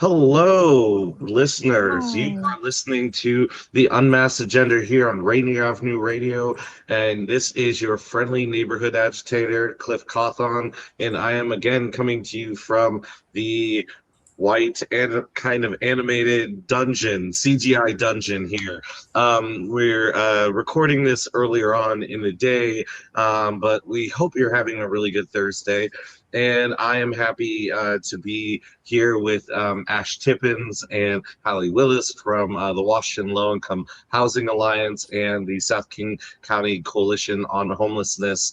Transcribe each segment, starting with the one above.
Hello, listeners. You Hi. are listening to the Unmasked Agenda here on Rainier Avenue Radio, and this is your friendly neighborhood agitator, Cliff Cawthon, and I am again coming to you from the white and kind of animated dungeon, CGI dungeon here. We're recording this earlier on in the day, but we hope you're having a really good Thursday. And I am happy to be here with Ash Tippins and Holly Willis from the Washington Low Income Housing Alliance and the South King County Coalition on Homelessness.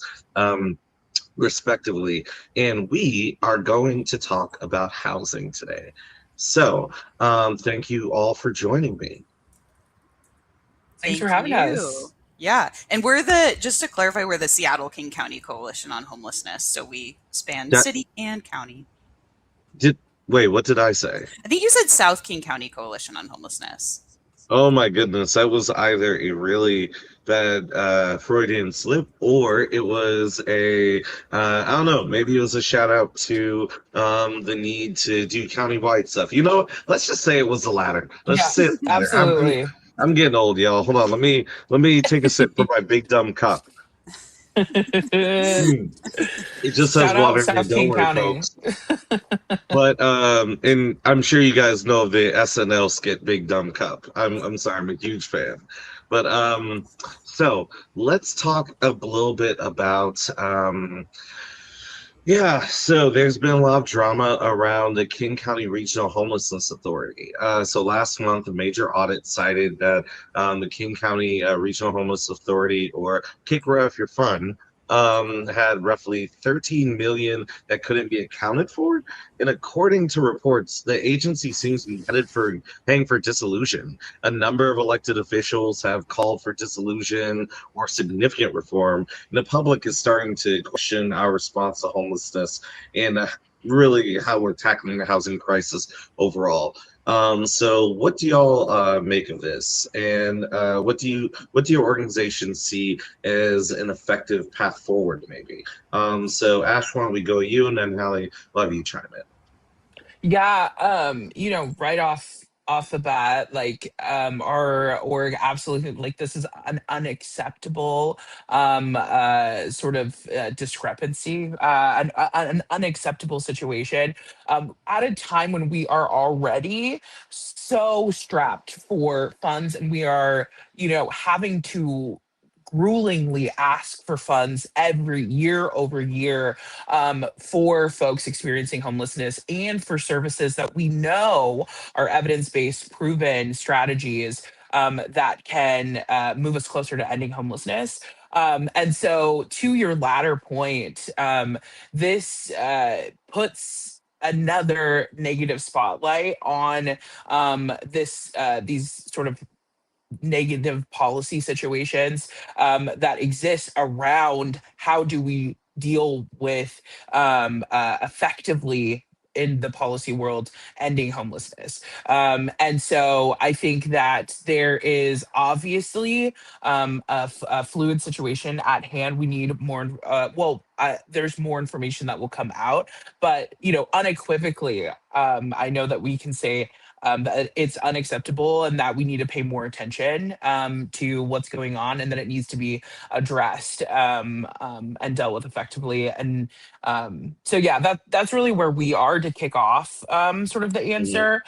Respectively. And we are going to talk about housing today. So, thank you all for joining me. Thanks for Thank having you. us. Yeah. And just to clarify, we're the Seattle King County Coalition on Homelessness. So we span That city and county. did Wait, what did I say? I think you said South King County Coalition on Homelessness. Oh my goodness, that was either a really bad Freudian slip or it was I don't know, maybe it was a shout out to the need to do countywide stuff. Let's just say it was the latter. Let's just say Yes, it's the latter. absolutely. I'm getting old, y'all. Hold on, let me take a sip from my big dumb cup. Mm, it just says Shout out water in it. South Don't King worry, County. folks. But and I'm sure you guys know of the SNL skit Big Dumb Cup. I'm sorry, I'm a huge fan. But so let's talk a little bit about yeah, so there's been a lot of drama around the King County Regional Homelessness Authority. So last month, a major audit cited that the King County Regional Homeless Authority, or KCRA if you're fun, had roughly 13 million that couldn't be accounted for. And according to reports, the agency seems to be headed for paying for dissolution. A number of elected officials have called for dissolution or significant reform, and the public is starting to question our response to homelessness and really how we're tackling the housing crisis overall. So what do y'all make of this, and what do your organization see as an effective path forward? Maybe. So Ash, why don't we go you, and then Hallie, we'll have you chime in. Yeah, right off the bat, our org absolutely, like, this is an unacceptable sort of discrepancy, an unacceptable situation at a time when we are already so strapped for funds, and we are, having to gruelingly ask for funds every year over year for folks experiencing homelessness and for services that we know are evidence-based, proven strategies that can move us closer to ending homelessness. And so, to your latter point, this puts another negative spotlight on these sort of negative policy situations that exist around how do we deal with effectively in the policy world ending homelessness. And so I think that there is obviously a fluid situation at hand. We need more, there's more information that will come out, but, unequivocally, I know that we can say that it's unacceptable and that we need to pay more attention to what's going on, and that it needs to be addressed and dealt with effectively. And so, yeah, that's really where we are to kick off sort of the Mhm. answer.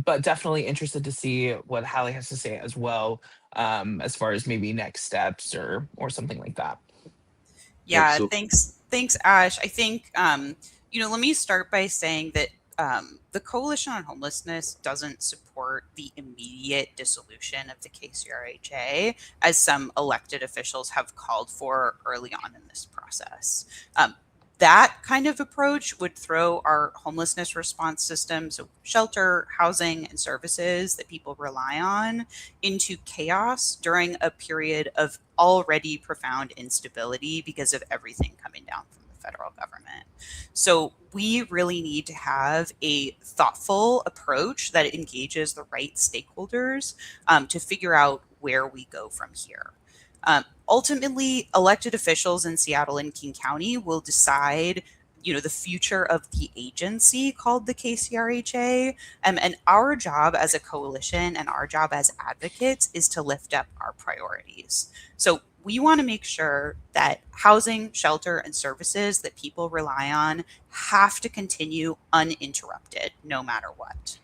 But definitely interested to see what Hallie has to say as well, as far as maybe next steps or something like that. Yeah. Absolutely. Thanks, Ash. I think, let me start by saying that the Coalition on Homelessness doesn't support the immediate dissolution of the KCRHA, as some elected officials have called for early on in this process. That kind of approach would throw our homelessness response system, so shelter, housing, and services that people rely on, into chaos during a period of already profound instability because of everything coming down from the federal government. So we really need to have a thoughtful approach that engages the right stakeholders to figure out where we go from here. Ultimately, elected officials in Seattle and King County will decide the future of the agency called the KCRHA. And our job as a coalition and our job as advocates is to lift up our priorities. So we want to make sure that housing, shelter, and services that people rely on have to continue uninterrupted no matter what.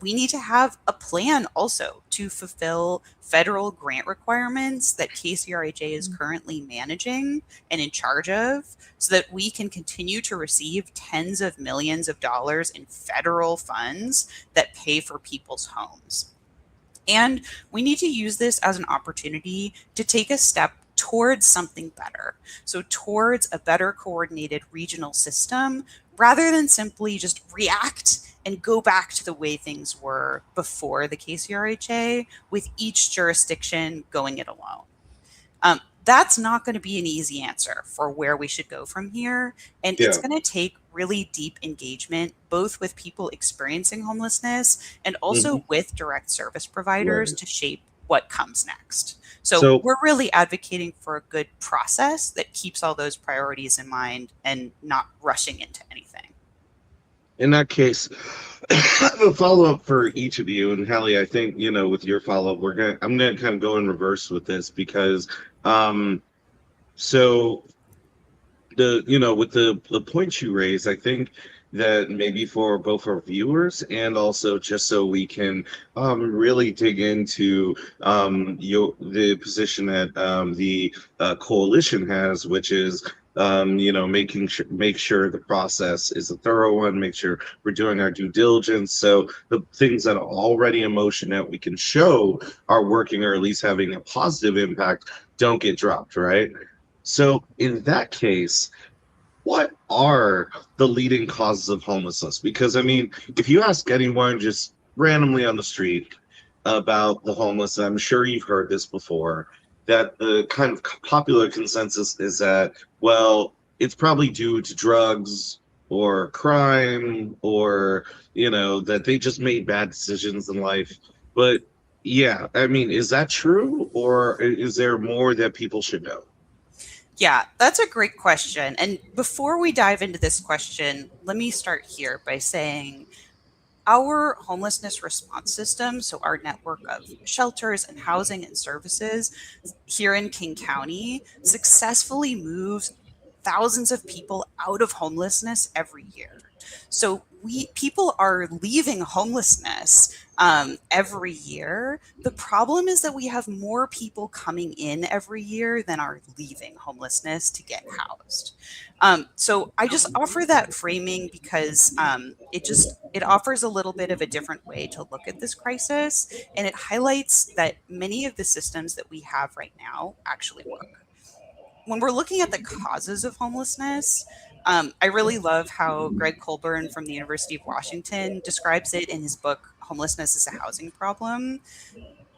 We need to have a plan also to fulfill federal grant requirements that KCRHA is currently managing and in charge of, so that we can continue to receive tens of millions of dollars in federal funds that pay for people's homes. And we need to use this as an opportunity to take a step towards something better. So, towards a better coordinated regional system, rather than simply just react and go back to the way things were before the KCRHA, with each jurisdiction going it alone. That's not going to be an easy answer for where we should go from here. And it's going to take really deep engagement, both with people experiencing homelessness and also with direct service providers to shape what comes next. So we're really advocating for a good process that keeps all those priorities in mind and not rushing into anything. In that case, I have a follow up for each of you. And Hallie, I think, with your follow up, I'm gonna kind of go in reverse with this because so with the points you raise, I think that maybe for both our viewers and also just so we can really dig into the position that the coalition has, which is make sure the process is a thorough one, make sure we're doing our due diligence, so the things that are already in motion that we can show are working or at least having a positive impact don't get dropped, right? So in that case, what are the leading causes of homelessness? Because I mean, if you ask anyone just randomly on the street about the homeless, I'm sure you've heard this before, that the kind of popular consensus is that, well, it's probably due to drugs or crime or, that they just made bad decisions in life. But yeah, I mean, is that true, or is there more that people should know? Yeah, that's a great question. And before we dive into this question, let me start here by saying our homelessness response system, so our network of shelters and housing and services here in King County, successfully moves thousands of people out of homelessness every year. So people are leaving homelessness every year. The problem is that we have more people coming in every year than are leaving homelessness to get housed. So I just offer that framing because it offers a little bit of a different way to look at this crisis, and it highlights that many of the systems that we have right now actually work. When we're looking at the causes of homelessness, I really love how Greg Colburn from the University of Washington describes it in his book, Homelessness is a Housing Problem,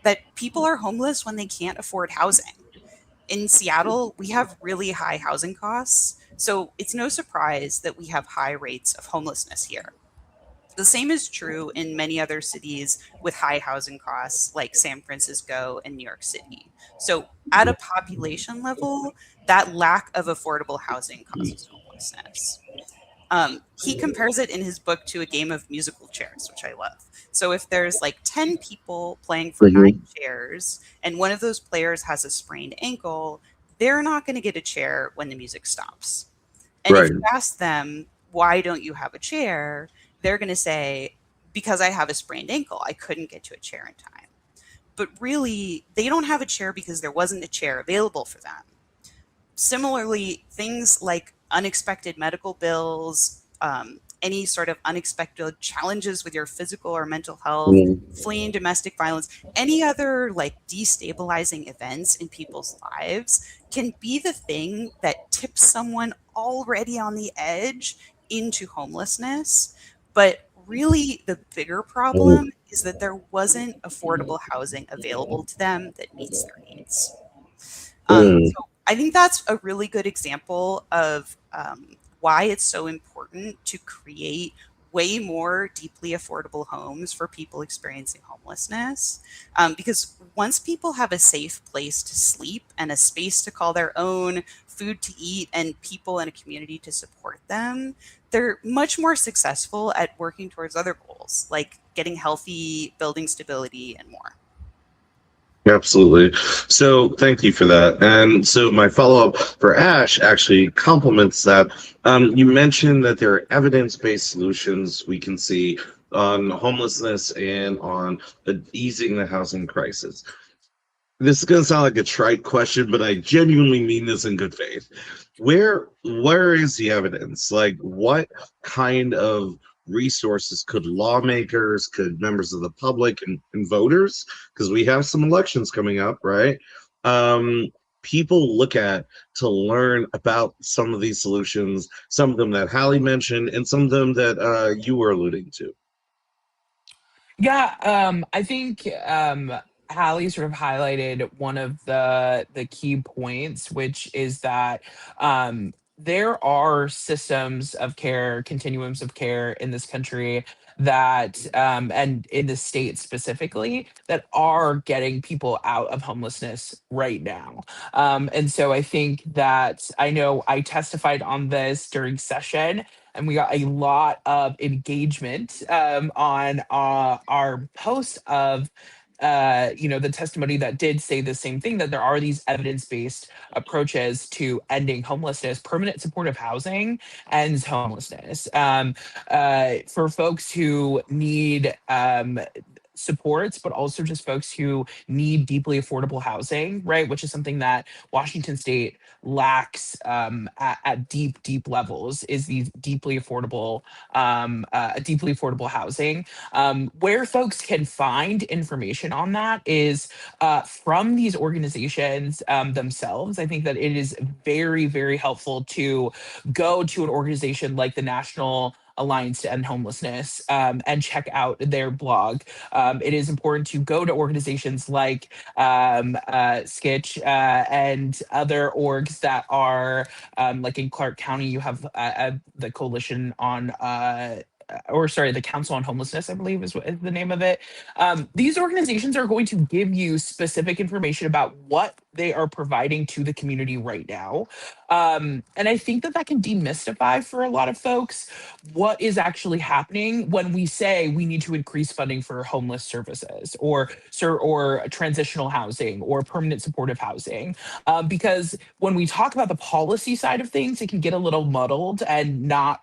that people are homeless when they can't afford housing. In Seattle, we have really high housing costs, so it's no surprise that we have high rates of homelessness here. The same is true in many other cities with high housing costs like San Francisco and New York City. So, at a population level, that lack of affordable housing causes homelessness. He compares it in his book to a game of musical chairs, which I love. So, if there's like 10 people playing for 9 chairs and one of those players has a sprained ankle, they're not going to get a chair when the music stops. And if you ask them, why don't you have a chair? They're going to say, because I have a sprained ankle, I couldn't get to a chair in time. But really, they don't have a chair because there wasn't a chair available for them. Similarly, things like unexpected medical bills, any sort of unexpected challenges with your physical or mental health, fleeing domestic violence, any other like destabilizing events in people's lives can be the thing that tips someone already on the edge into homelessness. But really, the bigger problem is that there wasn't affordable housing available to them that meets their needs. So I think that's a really good example of why it's so important to create way more deeply affordable homes for people experiencing homelessness. Because once people have a safe place to sleep and a space to call their own, food to eat, and people in a community to support them, they're much more successful at working towards other goals, like getting healthy, building stability, and more. Absolutely. So thank you for that. And so my follow-up for Ash actually complements that. You mentioned that there are evidence-based solutions we can see on homelessness and on easing the housing crisis. This is going to sound like a trite question, but I genuinely mean this in good faith. Where is the evidence? Like, what kind of resources could lawmakers, could members of the public and voters, because we have some elections coming up, right? Um, People look at to learn about some of these solutions, some of them that Hallie mentioned, and some of them that you were alluding to. Yeah, I think Hallie sort of highlighted one of the key points, which is that there are systems of care, continuums of care in this country that, and in the state specifically, that are getting people out of homelessness right now. And so I think that I know I testified on this during session, and we got a lot of engagement on our post of the testimony that did say the same thing, that there are these evidence-based approaches to ending homelessness. Permanent supportive housing ends homelessness. For folks who need supports, but also just folks who need deeply affordable housing, right? Which is something that Washington State lacks at deep levels, is these deeply affordable housing. Where folks can find information on that is from these organizations themselves. I think that it is very helpful to go to an organization like the National Alliance to End Homelessness and check out their blog. It is important to go to organizations like Skitch and other orgs that are like in Clark County. You have the Coalition on. Or sorry, the Council on Homelessness, I believe is the name of it. These organizations are going to give you specific information about what they are providing to the community right now. And I think that that can demystify for a lot of folks what is actually happening when we say we need to increase funding for homeless services or transitional housing or permanent supportive housing. Because when we talk about the policy side of things, it can get a little muddled and not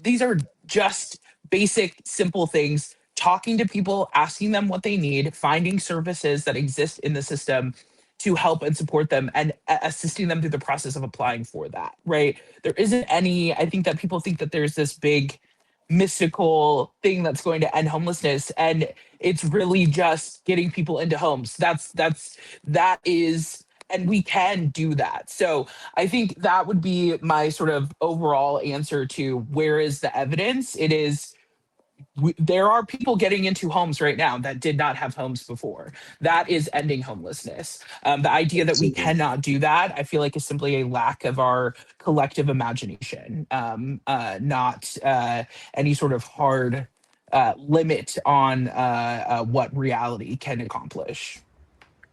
these are just basic, simple things. Talking to people, asking them what they need, finding services that exist in the system to help and support them, and assisting them through the process of applying for that, right? There isn't any, I think that people think that there's this big mystical thing that's going to end homelessness, and it's really just getting people into homes. That is, and we can do that. So I think that would be my sort of overall answer to where is the evidence. It is, there are people getting into homes right now that did not have homes before. That is ending homelessness. The idea that we Absolutely. cannot do that, I feel like, is simply a lack of our collective imagination, not any sort of hard limit on what reality can accomplish.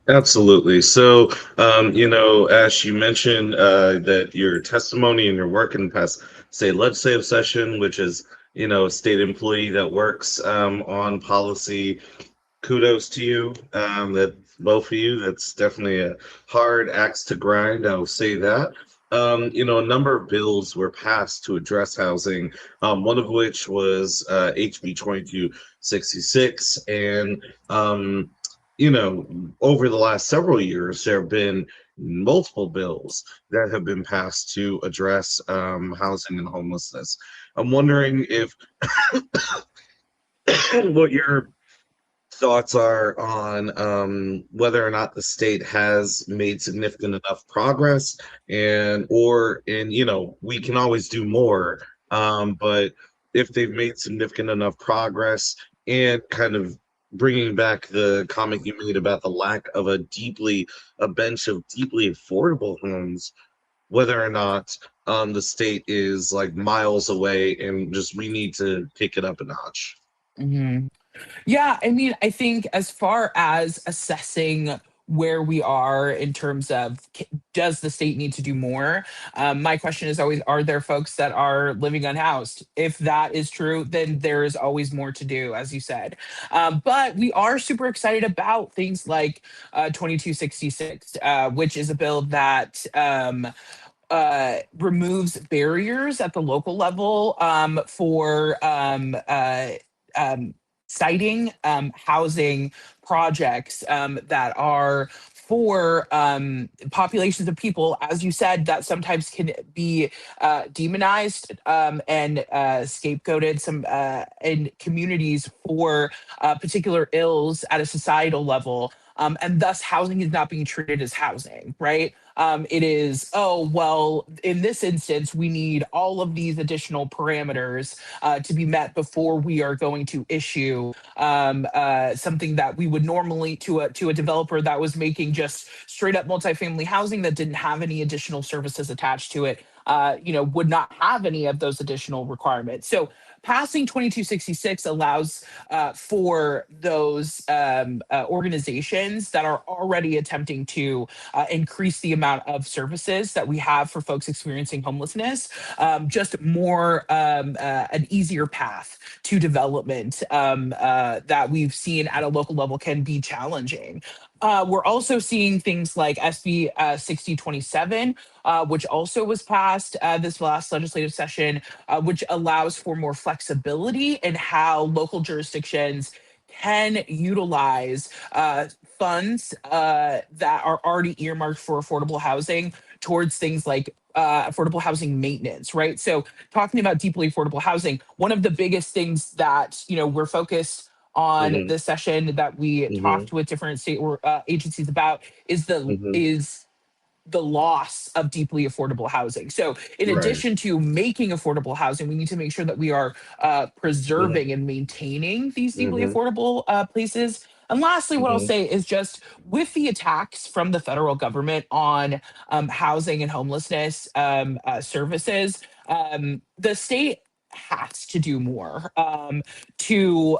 Absolutely. So, Ash, you mentioned that your testimony and your work in the past state legislative session, which is, a state employee that works on policy. Kudos to you. That both of you. That's definitely a hard axe to grind. I'll say that. A number of bills were passed to address housing. One of which was HB 2266, and over the last several years, there have been multiple bills that have been passed to address housing and homelessness. I'm wondering if what your thoughts are on whether or not the state has made significant enough progress, and we can always do more, but if they've made significant enough progress, and kind of bringing back the comment you made about the lack of a bench of deeply affordable homes, whether or not the state is like miles away, and just we need to pick it up a notch. Mhm. Yeah, I mean, I think as far as assessing where we are in terms of does the state need to do more? My question is always, are there folks that are living unhoused? If that is true, then there is always more to do, as you said. But we are super excited about things like 2266, which is a bill that removes barriers at the local level for um, citing housing projects that are for populations of people, as you said, that sometimes can be demonized and scapegoated some in communities for particular ills at a societal level. And thus, housing is not being treated as housing, right? It is, oh, well, in this instance, we need all of these additional parameters to be met before we are going to issue something that we would normally to a developer that was making just straight up multifamily housing that didn't have any additional services attached to it. Would not have any of those additional requirements. So passing 2266 allows for those organizations that are already attempting to increase the amount of services that we have for folks experiencing homelessness, just more an easier path to development that we've seen at a local level can be challenging. We're also seeing things like SB 6027, which also was passed this last legislative session, which allows for more flexibility in how local jurisdictions can utilize funds that are already earmarked for affordable housing towards things like affordable housing maintenance, right? So, talking about deeply affordable housing, one of the biggest things that we're focused on Hmm. this session that we Hmm. talked with different state or agencies about is the Hmm. is the loss of deeply affordable housing. So, in Right. addition to making affordable housing, we need to make sure that we are Hmm. preserving and maintaining these deeply Hmm. affordable places. And lastly, what I'll Hmm. say is just with the attacks from the federal government on housing and homelessness services, the state has to do more to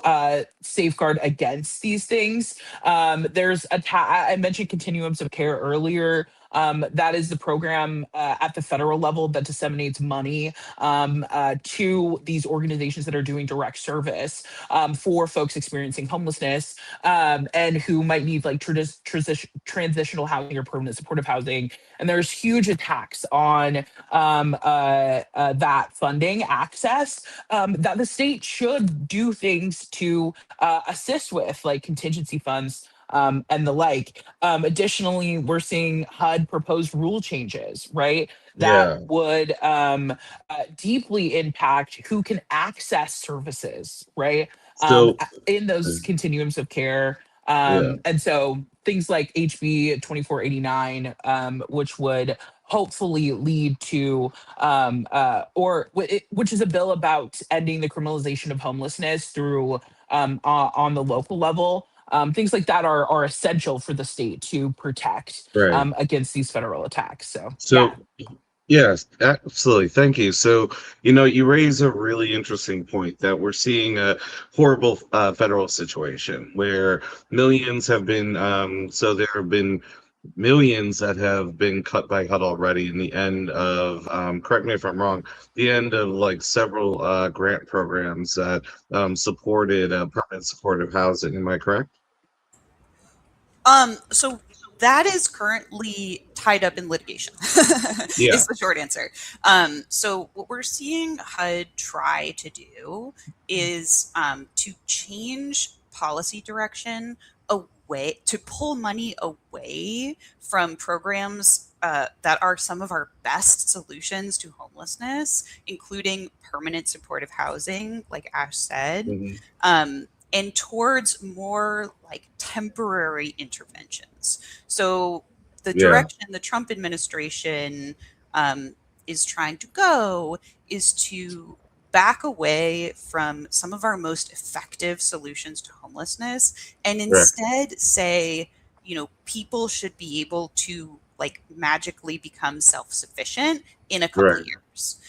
safeguard against these things. I mentioned continuums of care earlier. That is the program at the federal level that disseminates money to these organizations that are doing direct service for folks experiencing homelessness and who might need like transitional housing or permanent supportive housing. And there's huge attacks on that funding access that the state should do things to assist with, like contingency funds and the like. Additionally, we're seeing HUD propose rule changes, right? That Yeah. would deeply impact who can access services, right? So, In those continuums of care. yeah. And so things like HB 2489, which would hopefully lead to, which is a bill about ending the criminalization of homelessness through on the local level. Things like that are essential for the state to protect Right. against these federal attacks. So, yeah. So, yes, absolutely. Thank you. So, you raise a really interesting point that we're seeing a horrible federal situation where millions have been, so there have been millions that have been cut by HUD already in the end of, correct me if I'm wrong, the end of like several grant programs that supported permanent supportive housing. Am I correct? So that is currently tied up in litigation, Yeah. is the short answer. So what we're seeing HUD try to do is to change policy direction away, to pull money away from programs that are some of our best solutions to homelessness, including permanent supportive housing, like Ash said. Hmm. Um, and towards more like temporary interventions. So the Yeah. direction the Trump administration is trying to go is to back away from some of our most effective solutions to homelessness and Correct. instead say, people should be able to like magically become self-sufficient in a couple Right. years.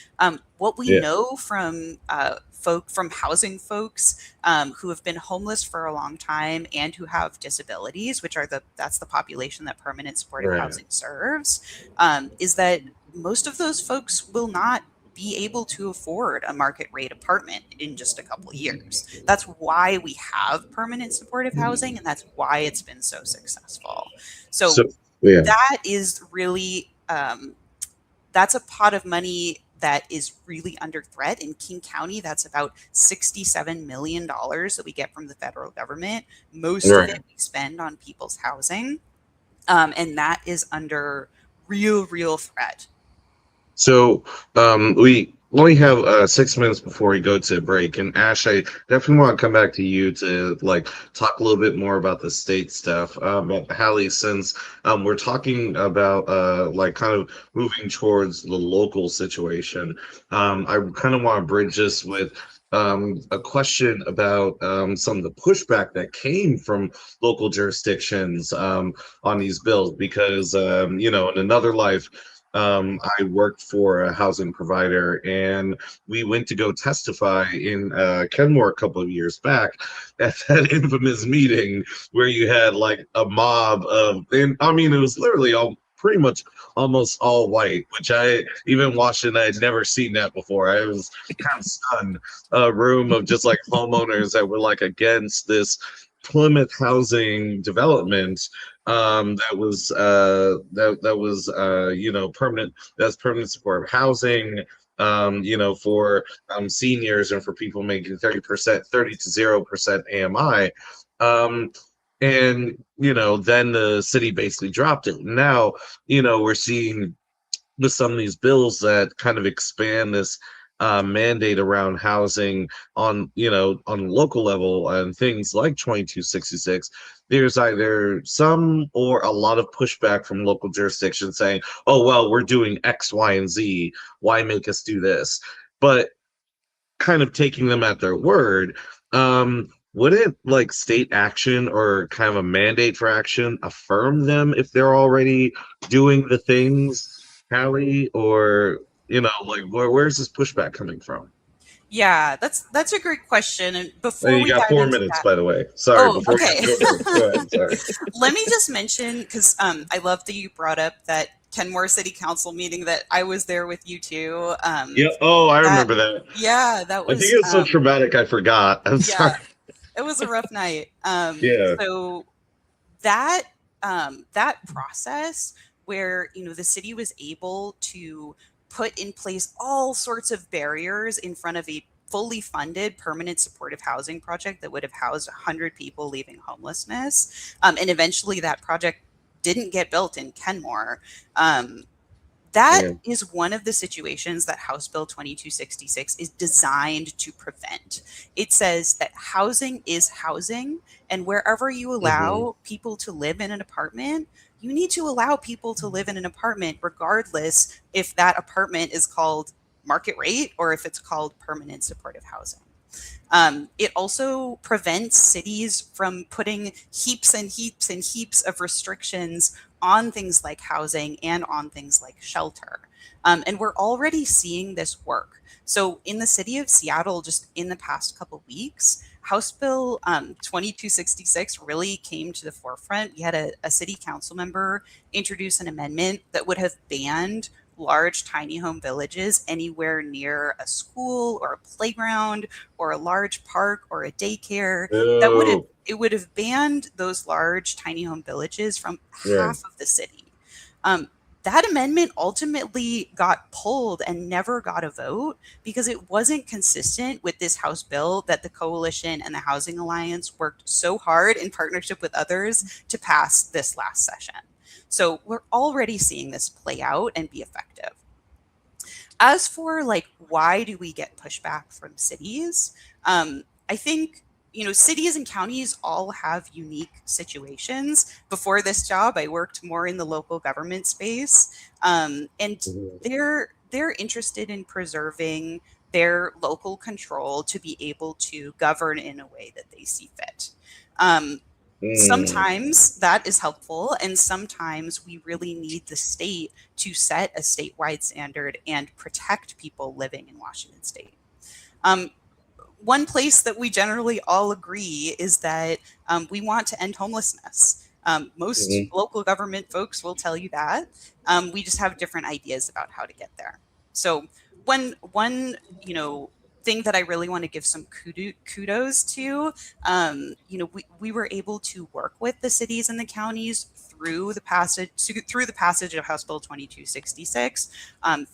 What we Yeah. know from housing folks who have been homeless for a long time and who have disabilities, which are that's the population that permanent supportive Right. housing serves, is that most of those folks will not be able to afford a market rate apartment in just a couple years. That's why we have permanent supportive housing, and that's why it's been so successful. So So yeah. that is really that's a pot of money that is really under threat in King County. That's about $67 million that we get from the federal government. Most of Right. it we spend on people's housing, and that is under real threat. So we only have 6 minutes before we go to break. And Ash, I definitely want to come back to you to like talk a little bit more about the state stuff. But Hallie, since we're talking about like kind of moving towards the local situation, I kind of want to bridge this with a question about some of the pushback that came from local jurisdictions on these bills, because in another life, I worked for a housing provider, and we went to go testify in Kenmore a couple of years back at that infamous meeting where you had like a mob of, and I mean, it was literally all pretty much almost all white, which I even watched and I had never seen that before. I was kind of stunned. A room of just like homeowners that were like against this Plymouth housing development that was permanent, that's permanent support housing, for seniors and for people making 30 to 0% AMI. um and then the city basically dropped it. Now we're seeing with some of these bills that kind of expand this mandate around housing on local level, and things like 2266. There's either some or a lot of pushback from local jurisdictions saying, oh well, we're doing X, Y, and Z, why make us do this? But kind of taking them at their word, wouldn't like state action or kind of a mandate for action affirm them if they're already doing the things, Hallie? Or like where's this pushback coming from? Yeah, that's a great question. And before You we got dive four into minutes, that, by the way. Sorry, oh, before we have okay. to go to go ahead. Sorry. Let me just mention, because I love that you brought up that Kenmore City Council meeting that I was there with you too. Yeah. Oh, I That remember that. yeah, that I think was it's so traumatic. I forgot. I'm yeah, sorry. it was a rough night. Yeah. So that that process where the city was able to put in place all sorts of barriers in front of a fully funded permanent supportive housing project that would have housed 100 people leaving homelessness, and eventually that project didn't get built in Kenmore. um, that Yeah. is one of the situations that House Bill 2266 is designed to prevent. It says that housing is housing, and wherever you Hmm. allow people to live in an apartment, you need to allow people to live in an apartment, regardless if that apartment is called market rate or if it's called permanent supportive housing. It also prevents cities from putting heaps and heaps and heaps of restrictions on things like housing and on things like shelter. And we're already seeing this work. So, in the city of Seattle, just in the past couple weeks, House Bill 2266 really came to the forefront. We had a city council member introduce an amendment that would have banned large tiny home villages anywhere near a school or a playground or a large park or a daycare. That would have Oh, it would have banned those large tiny home villages from right. half of the city. Um, that amendment ultimately got pulled and never got a vote because it wasn't consistent with this House bill that the coalition and the Housing Alliance worked so hard in partnership with others to pass this last session. So we're already seeing this play out and be effective. As for like why do we get pushback from cities, I think cities and counties all have unique situations. Before this job I worked more in the local government space, and Mhm. they're interested in preserving their local control to be able to govern in a way that they see fit. um, Mm, Sometimes that is helpful, and sometimes we really need the state to set a statewide standard and protect people living in Washington state. Um, One place that we generally all agree is that we want to end homelessness. Most mhm, local government folks will tell you that. We just have different ideas about how to get there. So one thing that I really want to give some kudos to, we were able to work with the cities and the counties through the passage of House Bill 2266,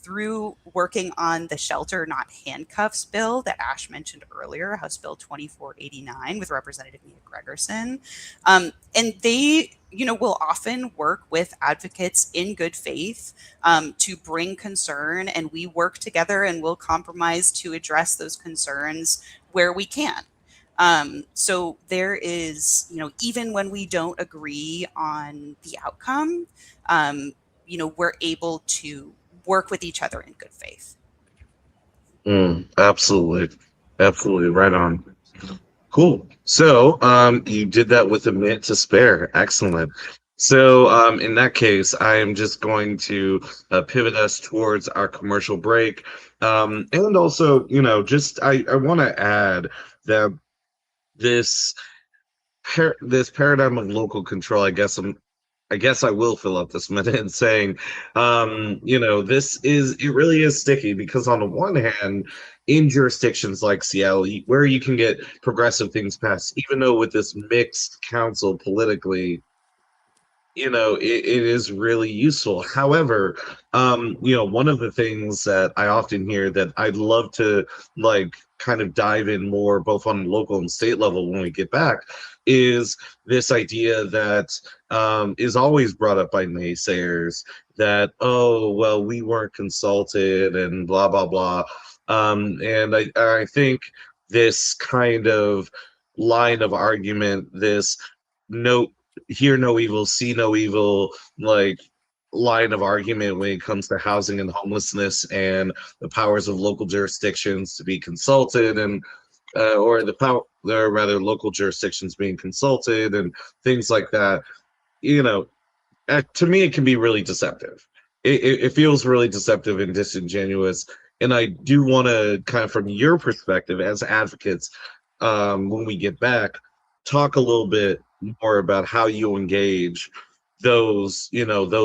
through working on the shelter not handcuffs bill that Ash mentioned earlier, House Bill 2489 with Representative Nita Gregerson. And they, will often work with advocates in good faith, to bring concern, and we work together and we'll compromise to address those concerns where we can. So there is, even when we don't agree on the outcome, we're able to work with each other in good faith. absolutely. Absolutely. Right on. Cool. So, you did that with a minute to spare. Excellent. So, in that case, I am just going to pivot us towards our commercial break. And also, just I want to add that this this paradigm of local control, I guess I will fill up this minute in saying, it really is sticky because on the one hand, in jurisdictions like Seattle, where you can get progressive things passed, even though with this mixed council politically, it is really useful. However, one of the things that I often hear that I'd love to like kind of dive in more, both on local and state level when we get back, is this idea that is always brought up by naysayers that, oh, well, we weren't consulted and blah, blah, blah. And I think this kind of line of argument, this no hear no evil, see no evil, like line of argument when it comes to housing and homelessness and the powers of local jurisdictions to be consulted and or the power or rather local jurisdictions being consulted and things like that. You know, to me, it can be really deceptive. It feels really deceptive and disingenuous. And I do want to kind of, from your perspective as advocates, when we get back, talk a little bit more about how you engage those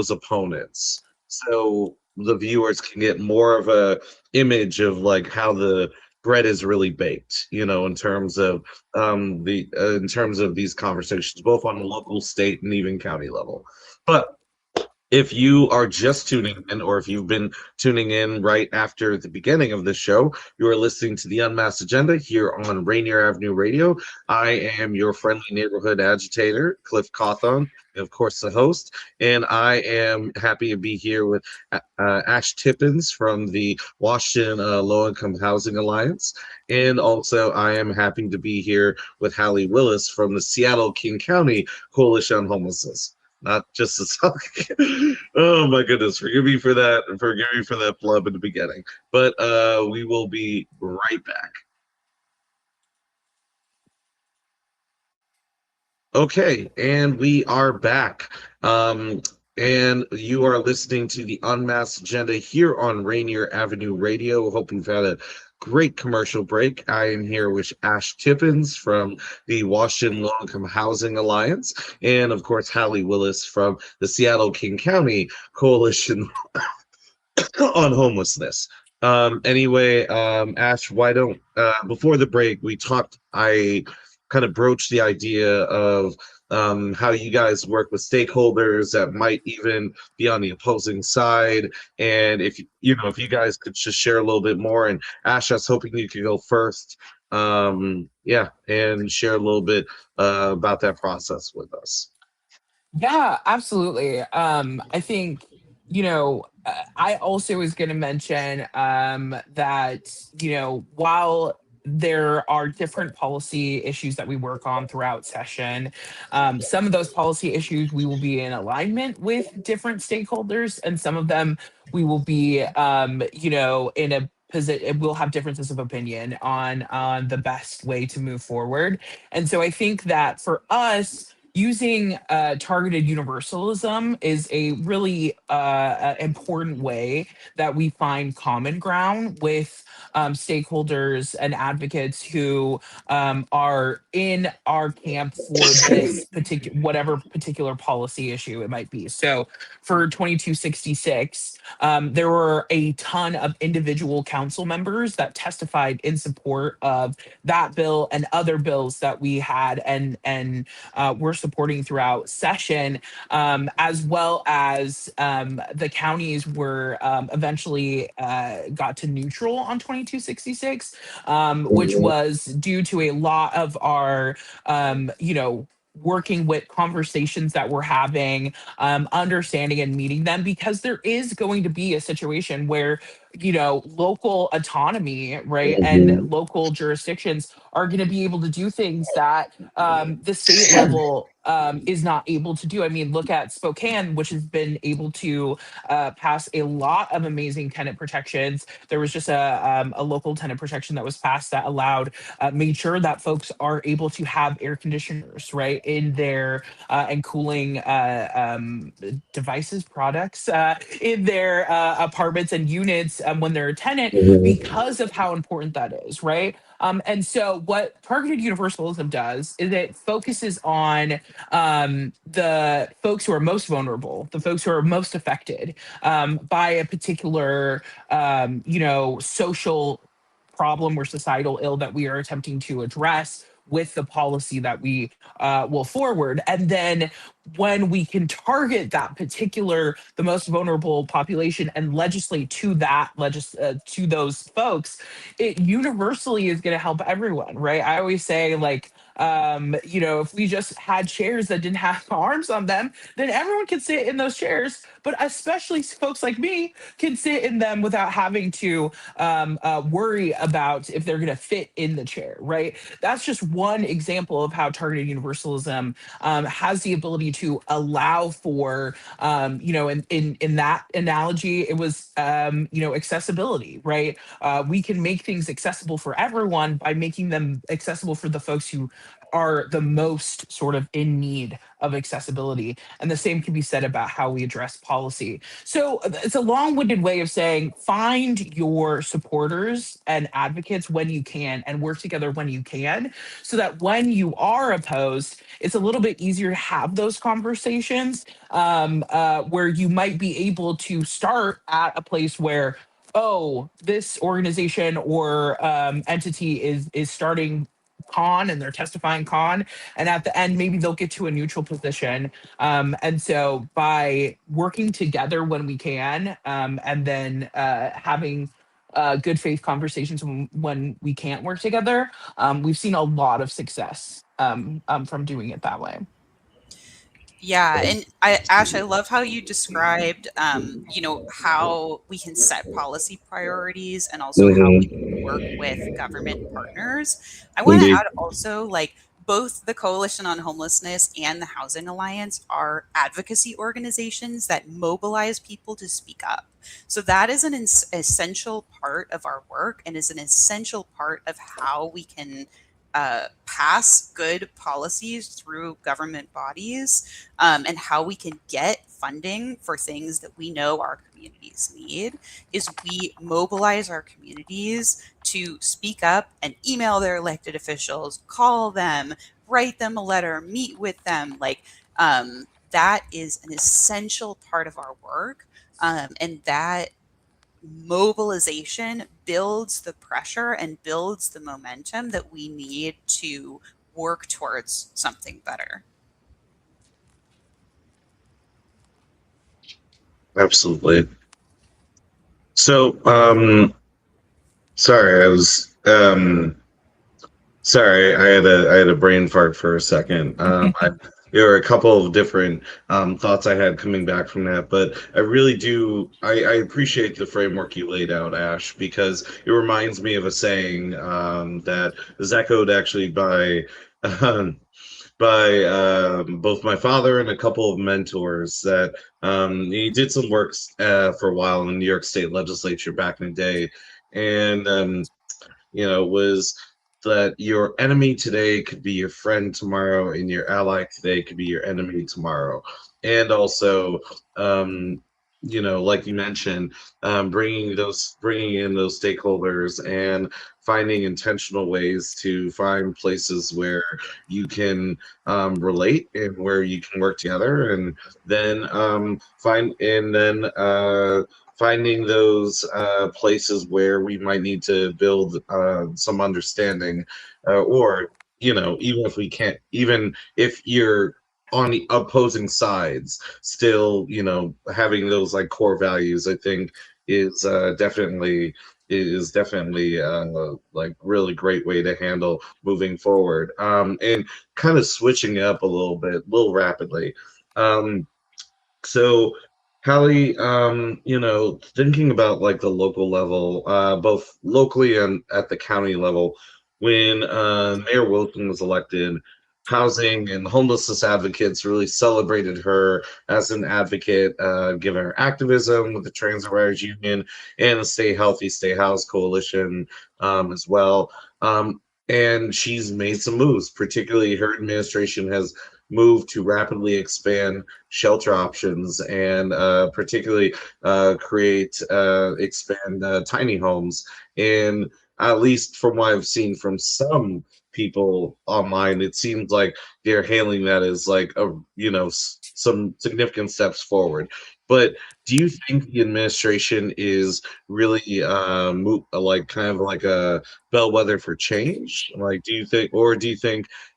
opponents, so the viewers can get more of a image of like how the bread is really baked, in terms of these conversations, both on the local, state, and even county level. But if you are just tuning in, or if you've been tuning in right after the beginning of this show, you are listening to the Unmasked Agenda here on Rainier Avenue Radio. I am your friendly neighborhood agitator, Cliff Cawthon, and of course, the host. And I am happy to be here with Ash Tippins from the Washington Low Income Housing Alliance. And also, I am happy to be here with Hallie Willis from the Seattle King County Coalition on Homelessness, not just a song. Oh my goodness, forgive me for that, and forgive me for that flub in the beginning. But we will be right back. Okay, and we are back. And you are listening to the Unmasked Agenda here on Rainier Avenue Radio. Hope you've had a great commercial break. I am here with Ash Tippins from the Washington Low Income Housing Alliance, and of course, Hallie Willis from the Seattle King County Coalition on Homelessness. Anyway, Ash, why don't before the break I kind of broached the idea of how you guys work with stakeholders that might even be on the opposing side, and if you guys could just share a little bit more. And Ash, I was hoping you could go first. Yeah, and share a little bit about that process with us. Yeah, absolutely. I think, I also was going to mention that, while there are different policy issues that we work on throughout session, some of those policy issues we will be in alignment with different stakeholders, and some of them we will be, in a position, we'll have differences of opinion on the best way to move forward. And so I think that for us, using targeted universalism is a really important way that we find common ground with stakeholders and advocates who are in our camp for this particular whatever particular policy issue it might be. So for 2266, there were a ton of individual council members that testified in support of that bill and other bills that we had and we're supporting throughout session, as well as the counties were eventually got to neutral on 2266, which was due to a lot of our, working with conversations that we're having, understanding and meeting them, because there is going to be a situation where local autonomy, right, and local jurisdictions are going to be able to do things that the state level is not able to do. I mean, look at Spokane, which has been able to pass a lot of amazing tenant protections. There was just a local tenant protection that was passed that allowed, made sure that folks are able to have air conditioners, right, in their and cooling devices, products in their apartments and units when they're a tenant, because of how important that is, right? And so, what targeted universalism does is it focuses on the folks who are most vulnerable, the folks who are most affected by a particular, social problem or societal ill that we are attempting to address with the policy that we will forward. And then when we can target that particular, the most vulnerable population and legislate to that, to those folks, it universally is going to help everyone, right? I always say, like, if we just had chairs that didn't have arms on them, then everyone could sit in those chairs. But especially folks like me can sit in them without having to worry about if they're going to fit in the chair, right? That's just one example of how targeted universalism has the ability to allow for, in that analogy, it was, accessibility, right? We can make things accessible for everyone by making them accessible for the folks who are the most sort of in need of accessibility. And the same can be said about how we address policy. So it's a long-winded way of saying find your supporters and advocates when you can and work together when you can, so that when you are opposed, it's a little bit easier to have those conversations, where you might be able to start at a place where, oh, this organization or entity is starting con and they're testifying con, and at the end maybe they'll get to a neutral position, and so by working together when we can, and then having good faith conversations when we can't work together, we've seen a lot of success from doing it that way. Yeah, and Ash, I love how you described, how we can set policy priorities and also how we can work with government partners. I want to Indeed. add also, like, both the Coalition on Homelessness and the Housing Alliance are advocacy organizations that mobilize people to speak up. So that is an essential part of our work and is an essential part of how we can pass good policies through government bodies, and how we can get funding for things that we know our communities need, is we mobilize our communities to speak up and email their elected officials, call them, write them a letter, meet with them. Like, that is an essential part of our work. And that mobilization builds the pressure and builds the momentum that we need to work towards something better. Absolutely. So, sorry, sorry, I had a brain fart for a second. There were a couple of different thoughts I had coming back from that, but I really do. I appreciate the framework you laid out, Ash, because it reminds me of a saying that is echoed actually um, by both my father and a couple of mentors. That he did some work for a while in the New York State Legislature back in the day, and was that your enemy today could be your friend tomorrow, and your ally today could be your enemy tomorrow. And also, um, like you mentioned, bringing in those stakeholders and finding intentional ways to find places where you can relate and where you can work together, and then finding those places where we might need to build some understanding, or even if we can't, even if you're on the opposing sides, still having those like core values, I think is definitely like really great way to handle moving forward, and kind of switching it up a little bit, a little rapidly. Um, so, Hallie, thinking about like the local level, both locally and at the county level, when Mayor Wilson was elected, housing and homelessness advocates really celebrated her as an advocate, given her activism with the Trans Riders Union and the Stay Healthy, Stay Housed Coalition, as well. And she's made some moves, particularly her administration has moved to rapidly expand shelter options, and particularly expand tiny homes. And at least from what I've seen from some people online, it seems like they're hailing that as like some significant steps forward. But do you think the administration is really like kind of like a bellwether for change? Like, do you think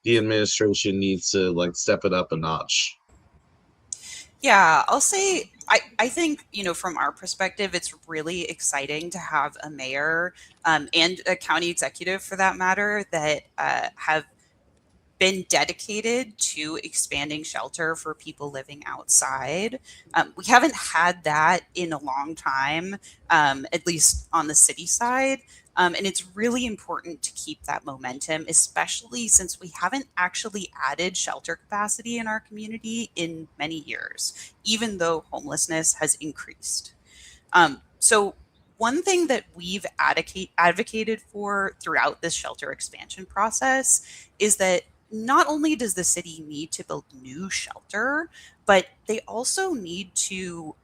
the administration needs to like step it up a notch? Yeah, I'll say I think, from our perspective, it's really exciting to have a mayor, and a county executive for that matter, that have been dedicated to expanding shelter for people living outside. We haven't had that in a long time, at least on the city side. And it's really important to keep that momentum, especially since we haven't actually added shelter capacity in our community in many years, even though homelessness has increased. So one thing that we've advocated for throughout this shelter expansion process is that not only does the city need to build new shelter, but they also need to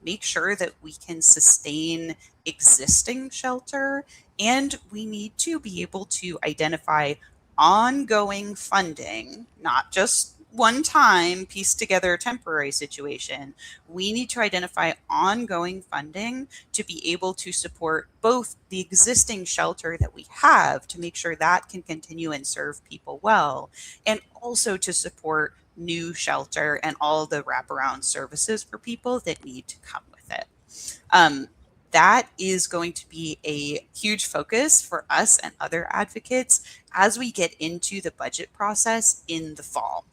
make sure that we can sustain existing shelter, and we need to be able to identify ongoing funding, not just one time piece together temporary situation. We need to identify ongoing funding to be able to support both the existing shelter that we have to make sure that can continue and serve people well, and also to support new shelter and all the wraparound services for people that need to come with it. Um, that is going to be a huge focus for us and other advocates as we get into the budget process in the fall.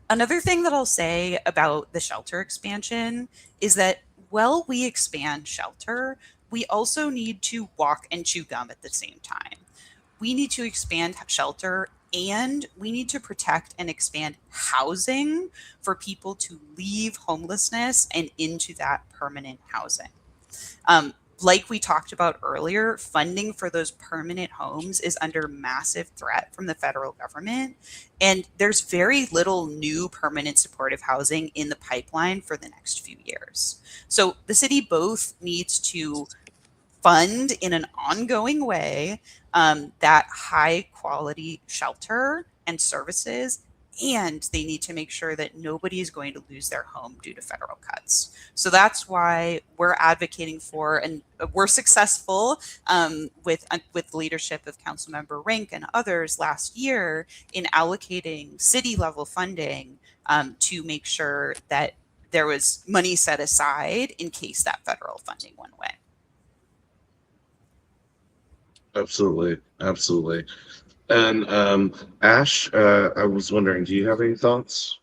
Another thing that I'll say about the shelter expansion is that while we expand shelter, we also need to walk and chew gum at the same time. We need to expand shelter, and we need to protect and expand housing for people to leave homelessness and into that permanent housing. Like we talked about earlier, funding for those permanent homes is under massive threat from the federal government. And there's very little new permanent supportive housing in the pipeline for the next few years. So the city both needs to fund in an ongoing way that high quality shelter and services, and they need to make sure that nobody is going to lose their home due to federal cuts. So that's why we're advocating for, and we're successful with the leadership of Councilmember Rink and others last year in allocating city level funding to make sure that there was money set aside in case that federal funding went away. Absolutely, absolutely. And Ash, I was wondering, do you have any thoughts?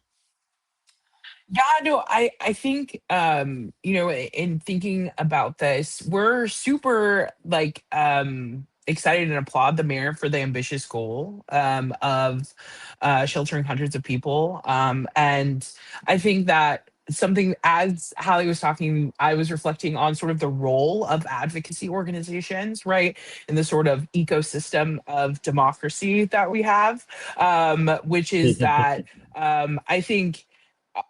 Yeah, no, I think in thinking about this, we're super like excited and applaud the mayor for the ambitious goal of sheltering hundreds of people. And I think that something, as Hallie was talking, I was reflecting on sort of the role of advocacy organizations, right, in the sort of ecosystem of democracy that we have, which is that I think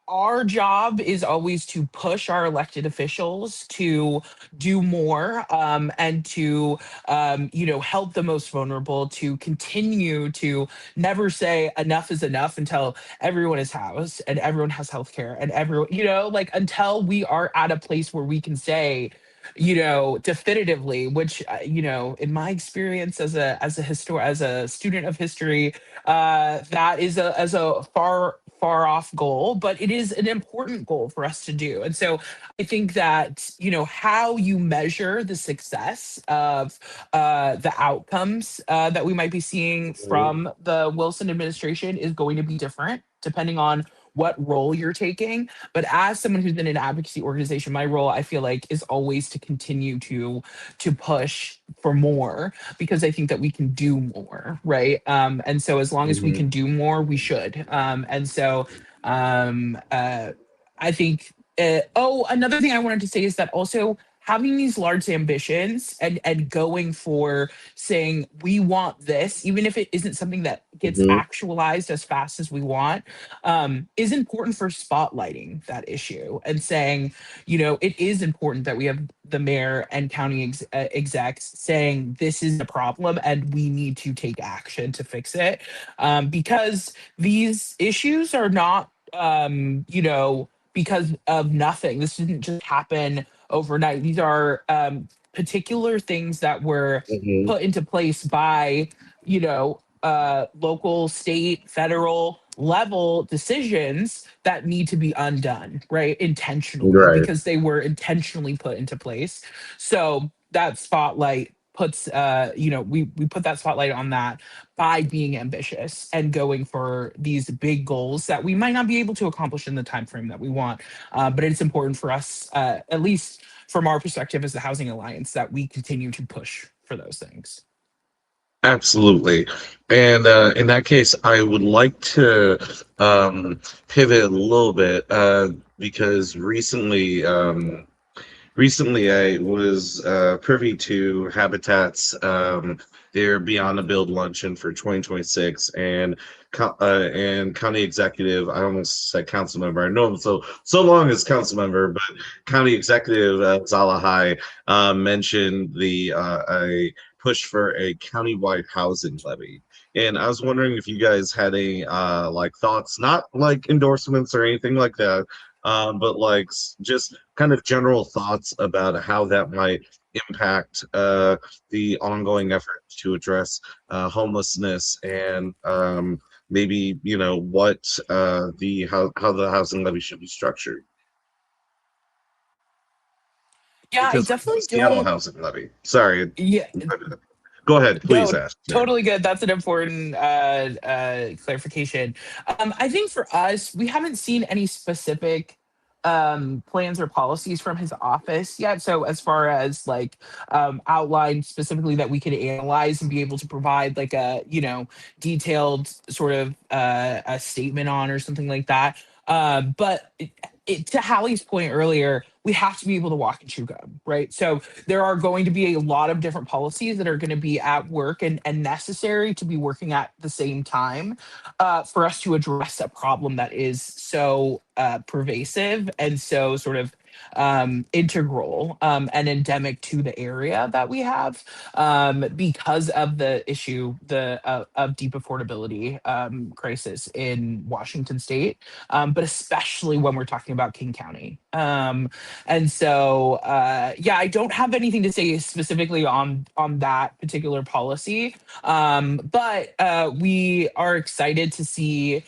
our job is always to push our elected officials to do more, and to help the most vulnerable, to continue to never say enough is enough until everyone is housed and everyone has health care and everyone, like until we are at a place where we can say, definitively, which, in my experience as a student of history, that is a far off goal, but it is an important goal for us to do. And so I think that, how you measure the success of the outcomes that we might be seeing Mhm. from the Wilson administration is going to be different depending on what role you're taking. But as someone who's in an advocacy organization, my role, I feel like, is always to continue to push for more, because I think that we can do more, right? And so as long as we Mhm. can do more, we should. And so I think. Another thing I wanted to say is that also having these large ambitions and going for saying we want this, even if it isn't something that gets Mhm. actualized as fast as we want, is important for spotlighting that issue and saying, it is important that we have the mayor and county execs saying this is a problem and we need to take action to fix it, because these issues are not, because of nothing. This didn't just happen overnight. These are particular things that were Mhm. put into place by, local, state, federal level decisions that need to be undone, right? Intentionally, Right. because they were intentionally put into place. So that spotlight puts, we put that spotlight on that by being ambitious and going for these big goals that we might not be able to accomplish in the time frame that we want, but it's important for us, at least from our perspective as the Housing Alliance, that we continue to push for those things. Absolutely. And in that case, I would like to um, pivot a little bit because recently, I was privy to Habitat's their Beyond the Build luncheon for 2026, and county executive. I almost said council member. I know him so long as council member, but county executive Zalahai mentioned the a push for a countywide housing levy. And I was wondering if you guys had any like thoughts, not like endorsements or anything like that, but like just kind of general thoughts about how that might impact the ongoing effort to address homelessness, and maybe what the how the housing levy should be structured. Yeah, I Because like the definitely Seattle don't. housing levy. Sorry, Yeah, go ahead, please no, ask. Yeah. totally good. That's an important clarification. I think for us, we haven't seen any specific plans or policies from his office yet. So as far as like outlined specifically that we could analyze and be able to provide like a, detailed sort of a statement on or something like that. But to Hallie's point earlier, we have to be able to walk and chew gum, right? So there are going to be a lot of different policies that are going to be at work and necessary to be working at the same time, for us to address a problem that is so pervasive and so sort of integral, and endemic to the area that we have, because of the issue of deep affordability crisis in Washington State, but especially when we're talking about King County. And so, yeah, I don't have anything to say specifically on that particular policy, but we are excited to see,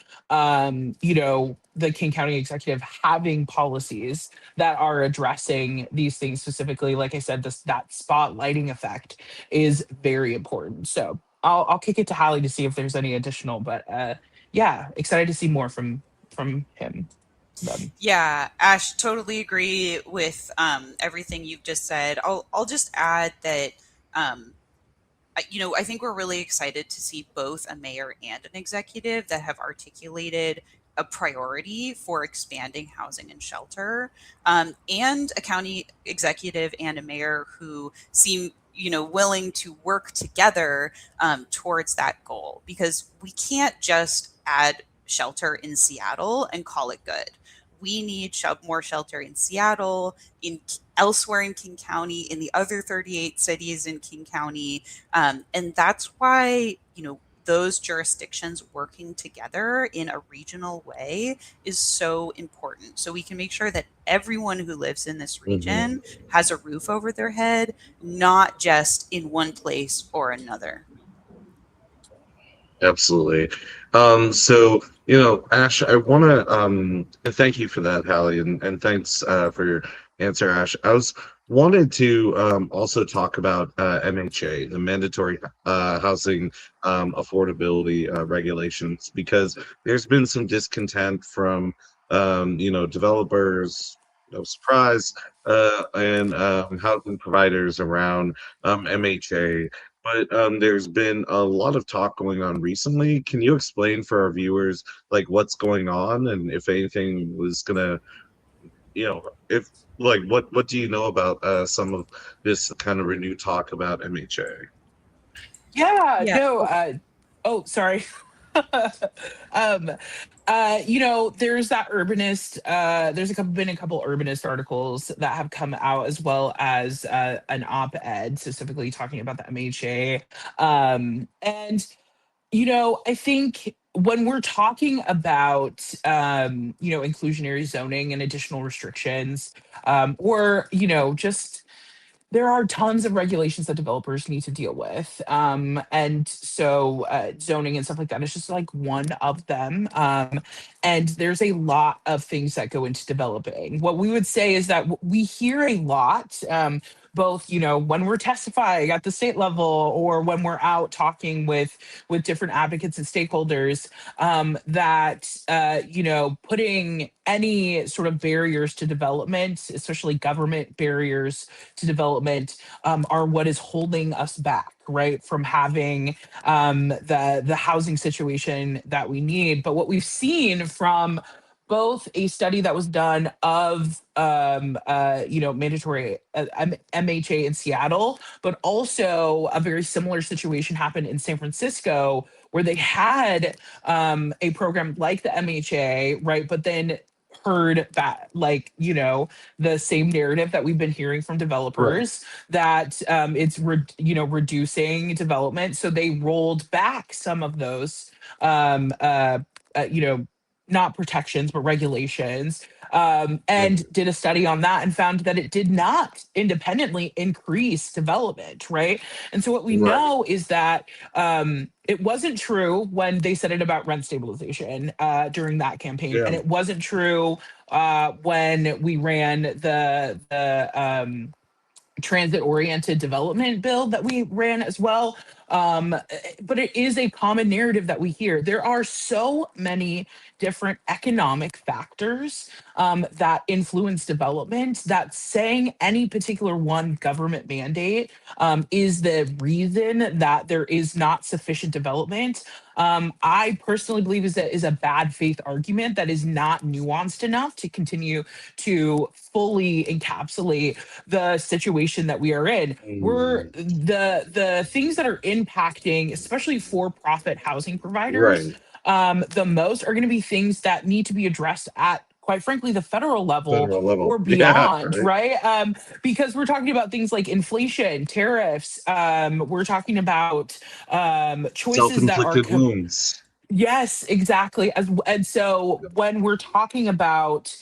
the King County executive having policies that are addressing these things specifically. Like I said, that spotlighting effect is very important. So I'll kick it to Hallie to see if there's any additional, but yeah, excited to see more from him. Them. Yeah, Ash, totally agree with everything you've just said. I'll just add that I think we're really excited to see both a mayor and an executive that have articulated a priority for expanding housing and shelter, and a county executive and a mayor who seem willing to work together towards that goal, because we can't just add shelter in Seattle and call it good. We need more shelter in Seattle, in elsewhere in King County, in the other 38 cities in King County, and that's why those jurisdictions working together in a regional way is so important. So we can make sure that everyone who lives in this Mhm. region has a roof over their head, not just in one place or another. Absolutely. So, Ash, I want to and thank you for that, Hallie, and thanks for your answer, Ash. I was wanted to also talk about MHA, the mandatory housing affordability regulations, because there's been some discontent from developers, no surprise, and housing providers around MHA. But there's been a lot of talk going on recently. Can you explain for our viewers like what's going on and if anything was gonna, if like what do you know about some of this kind of renewed talk about MHA? Yeah, Yeah. no, Oh, oh, sorry. um, there's that urbanist, been a couple urbanist articles that have come out, as well as an op-ed specifically talking about the MHA. And I think when we're talking about inclusionary zoning and additional restrictions, or just there are tons of regulations that developers need to deal with. And so zoning and stuff like that is just like one of them. And there's a lot of things that go into developing. What we would say is that we hear a lot, both, when we're testifying at the state level or when we're out talking with different advocates and stakeholders, that, putting any sort of barriers to development, especially government barriers to development, are what is holding us back, right, from having the housing situation that we need. But what we've seen from both a study that was done of mandatory MHA in Seattle, but also a very similar situation happened in San Francisco, where they had a program like the MHA, right, but then heard that, like, the same narrative that we've been hearing from Right. developers, that it's reducing development, so they rolled back some of those um, uh, uh, you know not protections but regulations, and Mhm. did a study on that and found that it did not independently increase development, right? And so what we Right. know is that it wasn't true when they said it about rent stabilization during that campaign, Yeah. and it wasn't true when we ran the transit oriented development bill that we ran as well. But it is a common narrative that we hear. There are so many different economic factors that influence development, that saying any particular one government mandate is the reason that there is not sufficient development. I personally believe is a bad faith argument that is not nuanced enough to continue to fully encapsulate the situation that we are in. We're Mm. the things that are impacting, especially for profit housing providers, Right. the most are going to be things that need to be addressed at, quite frankly, the federal level Federal level. or Yeah. beyond, Right. right? Because we're talking about things like inflation, tariffs. We're talking about choices that are Self-inflicted wounds. yes, exactly. And so when we're talking about,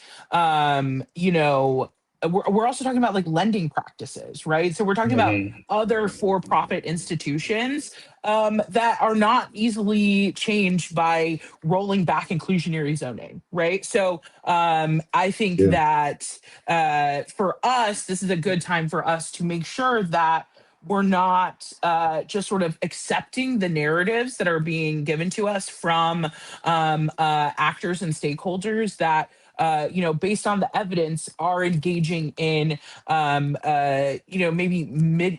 we're also talking about like lending practices, right? So we're talking about Mhm. other for-profit institutions that are not easily changed by rolling back inclusionary zoning, right? So I think Yeah. that for us, this is a good time for us to make sure that we're not just sort of accepting the narratives that are being given to us from actors and stakeholders that based on the evidence, are engaging in, maybe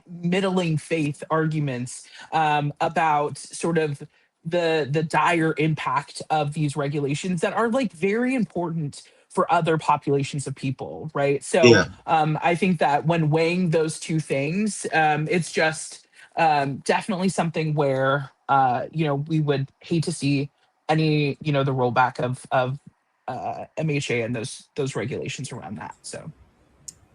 middling faith arguments about sort of the dire impact of these regulations that are like very important for other populations of people, right? So Yeah. I think that when weighing those two things, it's just definitely something where we would hate to see any the rollback of MHA and those regulations around that. So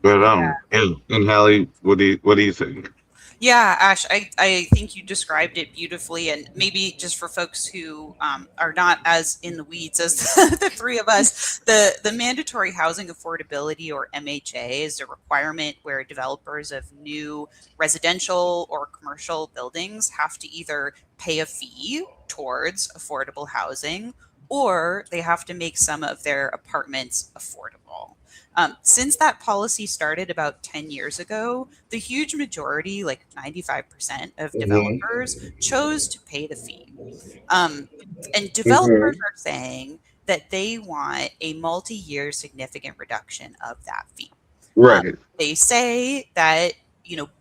But and Hallie, what do you think? Yeah, Ash, I think you described it beautifully. And maybe just for folks who are not as in the weeds as the three of us, the mandatory housing affordability, or MHA, is a requirement where developers of new residential or commercial buildings have to either pay a fee towards affordable housing, or they have to make some of their apartments affordable. Since that policy started about 10 years ago, the huge majority, like 95% of Mm-hmm. developers, chose to pay the fee. Um, and developers Mm-hmm. are saying that they want a multi year significant reduction of that fee. Um, Right. they say that,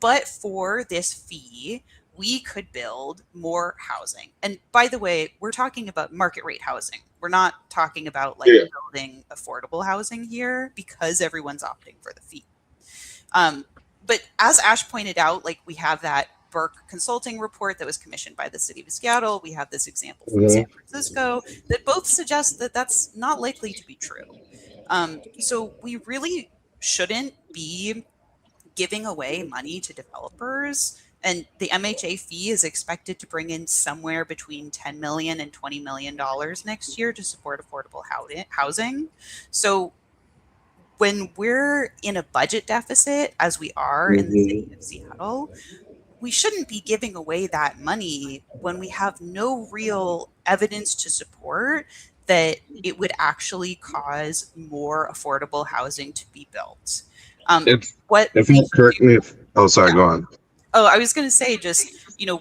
but for this fee, we could build more housing. And by the way, we're talking about market rate housing. We're not talking about like Yeah. building affordable housing here because everyone's opting for the fee. Um, but as Ash pointed out, like we have that Burke consulting report that was commissioned by the city of Seattle. We have this example from San Mm-hmm. Francisco that both suggest that that's not likely to be true. So we really shouldn't be giving away money to developers. And the MHA fee is expected to bring in somewhere between 10 million and $20 million next year to support affordable housing. So when we're in a budget deficit, as we are in the city of Mm-hmm. Seattle, we shouldn't be giving away that money when we have no real evidence to support that it would actually cause more affordable housing to be built. Um, If what if we you should correct do, me if oh sorry, yeah. go on. Oh, I was going to say just,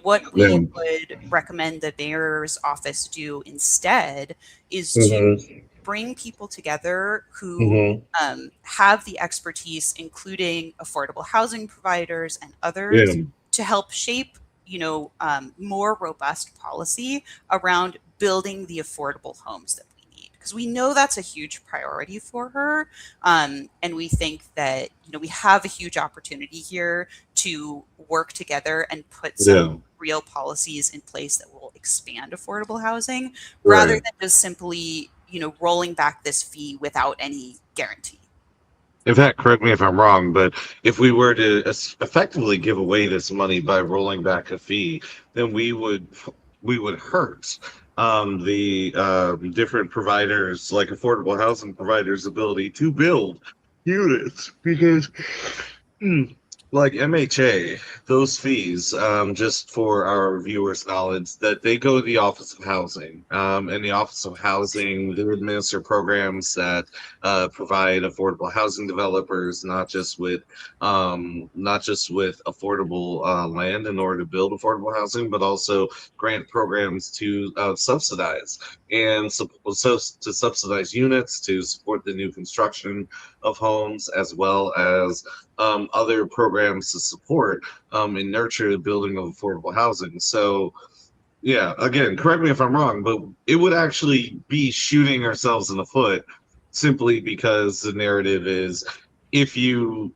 what Yeah. we would recommend the mayor's office do instead is to Mm-hmm. bring people together who Mm-hmm. have the expertise, including affordable housing providers and others, Yeah. to help shape, more robust policy around building the affordable homes that we need. Because we know that's a huge priority for her. And we think that, we have a huge opportunity here to work together and put some Yeah. real policies in place that will expand affordable housing rather Right. than just simply, rolling back this fee without any guarantee. In fact, correct me if I'm wrong, but if we were to effectively give away this money by rolling back a fee, then we would hurt the different providers, like affordable housing providers' ability to build units because Hmm. Like MHA, those fees, just for our viewers' knowledge, that they go to the Office of Housing. And the Office of Housing, they administer programs that provide affordable housing developers, not just with affordable land in order to build affordable housing, but also grant programs to subsidize so to subsidize units to support the new construction of homes, as well as other programs to support and nurture the building of affordable housing. So, yeah, again, correct me if I'm wrong, but it would actually be shooting ourselves in the foot simply because the narrative is if you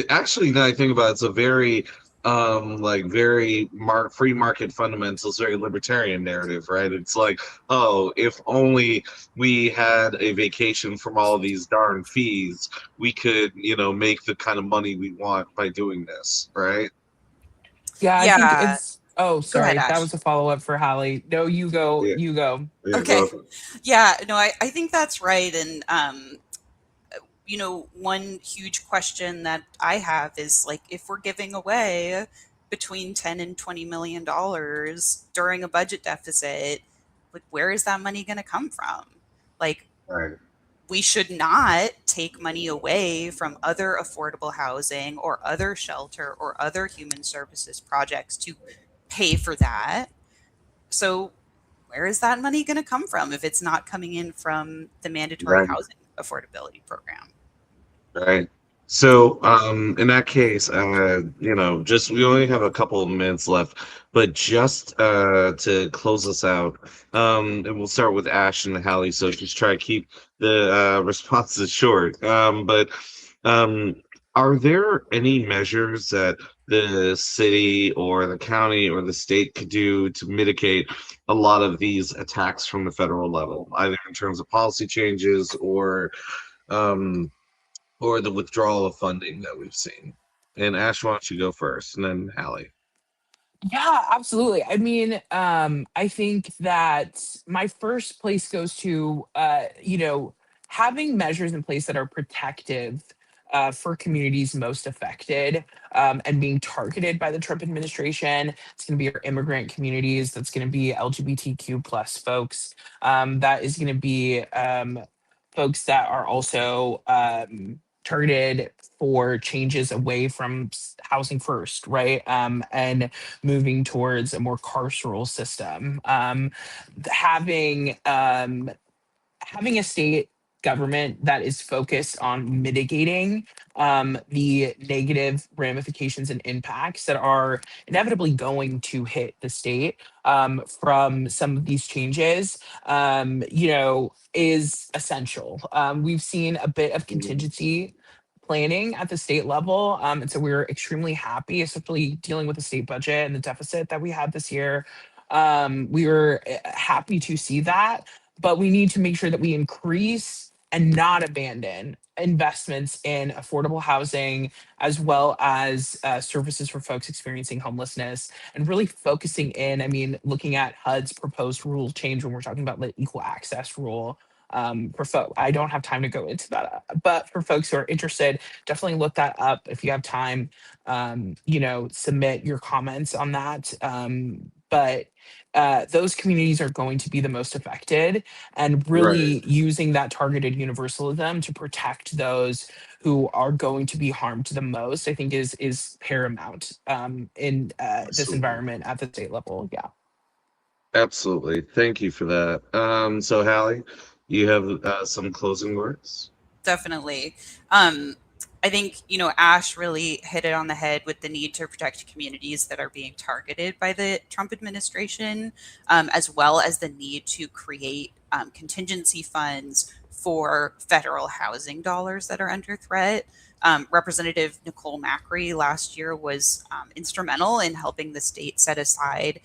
actually, now I think about it, it's a very like very free market fundamentals, very libertarian narrative, right? It's like, oh, if only we had a vacation from all these darn fees, we could, make the kind of money we want by doing this, right? yeah, I think Yeah. it's. Oh, Go ahead, sorry, that Ash. was a follow up for Hallie. No, you go. Yeah, You go. yeah, Okay. go for it. Yeah, no, I think that's right. And, one huge question that I have is like, if we're giving away between 10 and $20 million during a budget deficit, like, where is that money going to come from? Like, Right, we should not take money away from other affordable housing or other shelter or other human services projects to pay for that. So, where is that money going to come from if it's not coming in from the mandatory right, housing affordability program? right. So, in that case, just we only have a couple of minutes left, but just to close us out, and we'll start with Ash and Hallie. So just try to keep the responses short. But um, are there any measures that the city or the county or the state could do to mitigate a lot of these attacks from the federal level, either in terms of policy changes um, or the withdrawal of funding that we've seen? And Ash, why don't you go first, and then Hallie? Yeah, absolutely. I mean, I think that my first place goes to, having measures in place that are protective for communities most affected and being targeted by the Trump administration. It's going to be our immigrant communities. That's going to be LGBTQ plus folks. That is going to be folks that are also targeted for changes away from housing first, right? And moving towards a more carceral system. Having having a state government that is focused on mitigating the negative ramifications and impacts that are inevitably going to hit the state from some of these changes, is essential. We've seen a bit of Mhm. contingency planning at the state level. And so we're extremely happy, especially dealing with the state budget and the deficit that we had this year. We were happy to see that, but we need to make sure that we increase and not abandon investments in affordable housing as well as services for folks experiencing homelessness and really focusing in. I mean, looking at HUD's proposed rule change when we're talking about the equal access rule. For folks, I don't have time to go into that, but for folks who are interested, definitely look that up if you have time. Submit your comments on that. But those communities are going to be the most affected, and Right. really using that targeted universalism to protect those who are going to be harmed the most, I think is paramount in this Absolutely. environment at the state level. Yeah. Absolutely. Thank you for that. So Hallie, you have some closing words? Definitely. Um, I think, Ash really hit it on the head with the need to protect communities that are being targeted by the Trump administration, as well as the need to create contingency funds for federal housing dollars that are under threat. Representative Nicole Macri last year was instrumental in helping the state set aside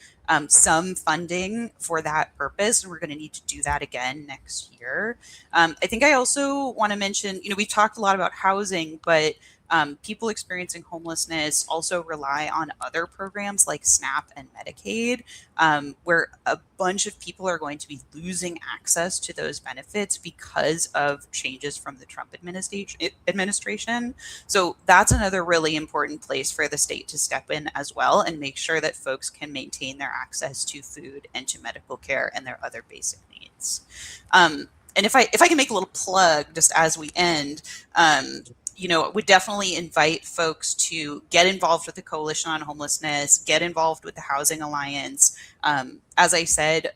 some funding for that purpose. And we're going to need to do that again next year. I think I also want to mention, we've talked a lot about housing, but people experiencing homelessness also rely on other programs like SNAP and Medicaid, where a bunch of people are going to be losing access to those benefits because of changes from the Trump administration. So that's another really important place for the state to step in as well and make sure that folks can maintain their access to food and to medical care and their other basic needs. And if I can make a little plug just as we end, would definitely invite folks to get involved with the Coalition on Homelessness, get involved with the Housing Alliance. As I said,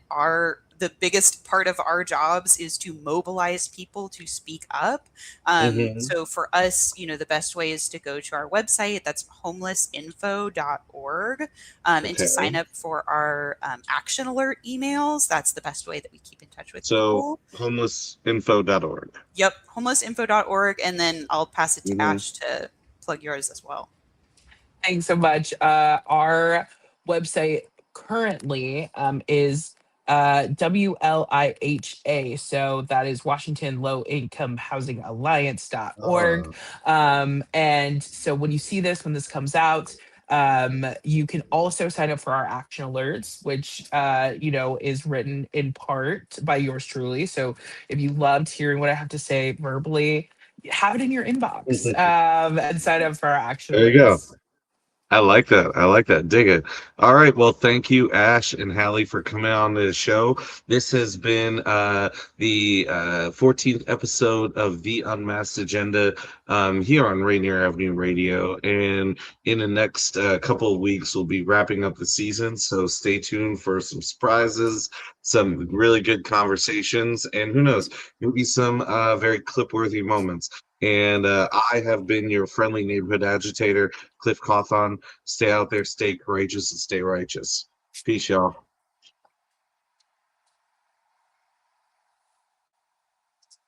the biggest part of our jobs is to mobilize people to speak up. Hmm. So for us, the best way is to go to our website. That's homelessinfo.org. And to sign Okay. up for our action alert emails. That's the best way that we keep in touch with So people. homelessinfo.org. Yep, homelessinfo.org. And then I'll pass it to Mm-hmm. Ash to plug yours as well. Thanks so much. Our website currently is WLIHA. So that is Washington Low Income Housing Alliance.org. And so when you see this, when this comes out, you can also sign up for our action alerts, which, is written in part by yours truly. So if you loved hearing what I have to say verbally, have it in your inbox and sign up for our action There you go. alerts. I like that. I like that. Dig it. All right. Well, thank you, Ash and Hallie, for coming on the show. This has been the 14th episode of the Unmasked Agenda here on Rainier Avenue Radio. And in the next couple of weeks, we'll be wrapping up the season. So stay tuned for some surprises, some really good conversations, and who knows, maybe some very clip worthy moments. And I have been your friendly neighborhood agitator, Cliff Cawthon. Stay out there, stay courageous, and stay righteous. Peace, y'all.